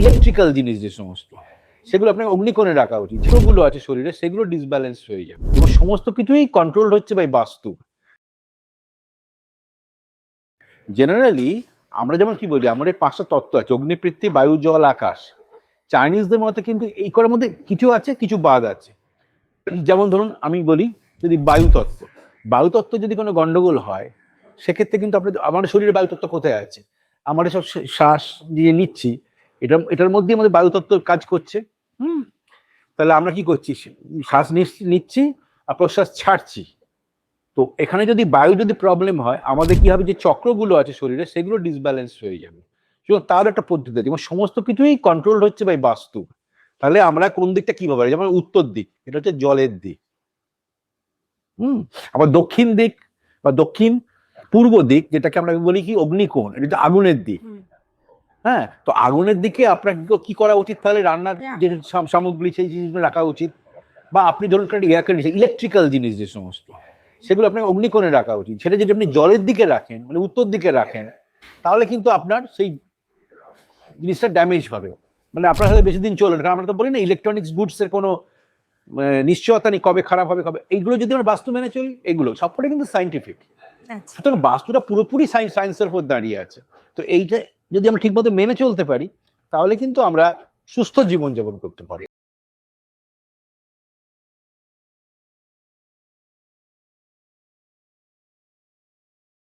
Electrical জিনিস যে সমস্ত, সেগুলো আপনাকে অগ্নিকোণে রাখা উচিত। যেগুলো আছে শরীরে সেগুলো ডিসব্যালেন্স হয়ে যাবে এবং সমস্ত কিছুই কন্ট্রোল হচ্ছে বাই বাস্তু। জেনারেলি আমরা যেমন কি বলি, আমাদের 5টা তত্ত্ব আছে: অগ্নি, পৃথিবী, বায়ু, জল, আকাশ। চাইনিজদের মতে কিন্তু এই করার মধ্যে কিছু আছে, কিছু বাদ আছে। যেমন ধরুন আমি বলি, যদি বায়ুতত্ত্ব যদি কোনো গন্ডগোল হয়, সেক্ষেত্রে কিন্তু আমাদের শরীরে বায়ুতত্ত্ব কোথায় আছে? আমাদের সব শ্বাস দিয়ে নিচ্ছি, এটার মধ্যে আমাদের বায়ুতত্ত্ব কাজ করছে। হুম তাহলে আমরা কি করছি? শ্বাস নিচ্ছি আর প্রশ্বাস ছাড়ছি। তো এখানে যদি বায়ু যদি প্রবলেম হয়, আমাদের কি হবে, যে চক্রগুলো আছে শরীরে সেগুলো ডিসব্যালেন্স হয়ে যাবে। তার একটা পদ্ধতি আছে এবং সমস্ত কিছুই কন্ট্রোল হচ্ছে বাই বাস্তু। তাহলে আমরা কোন দিকটা কিভাবে, যেমন উত্তর দিক, এটা হচ্ছে জলের দিক। আবার দক্ষিণ দিক বা দক্ষিণ পূর্ব দিক, যেটাকে আমরা বলি কি অগ্নিকোণ, এটা হচ্ছে আগুনের দিক। হ্যাঁ, তো আগুনের দিকে আপনাকে কি করা উচিত? তাহলে রান্নার যে সামগ্রী সেই জিনিসগুলো রাখা উচিত। বা আপনি ধরুন এয়ার কন্ডিশন, ইলেকট্রিক্যাল জিনিস যে সমস্ত, সেগুলো আপনাকে অগ্নিকোণে রাখা উচিত। সেটা যদি আপনি জলের দিকে রাখেন, মানে উত্তর দিকে রাখেন, তাহলে কিন্তু আপনার সেই জিনিসটা ড্যামেজ হবে, মানে আপনার হয়তো বেশি দিন চলবে না। কারণ আমরা তো বলি না, ইলেকট্রনিক্স গুডস এর কোনো নিশ্চয়তা নেই কবে খারাপ হবে কবে। এইগুলো যদি আমরা বাস্তু মেনে চলি, এগুলো সবকটা কিন্তু সাইন্টিফিক। সুতরাং বাস্তুটা পুরোপুরি সায়েন্সের উপর দাঁড়িয়ে আছে। তো এইটা যদি আমরা ঠিকমতো মেনে চলতে পারি, তাহলে কিন্তু আমরা সুস্থ জীবনযাপন করতে পারি।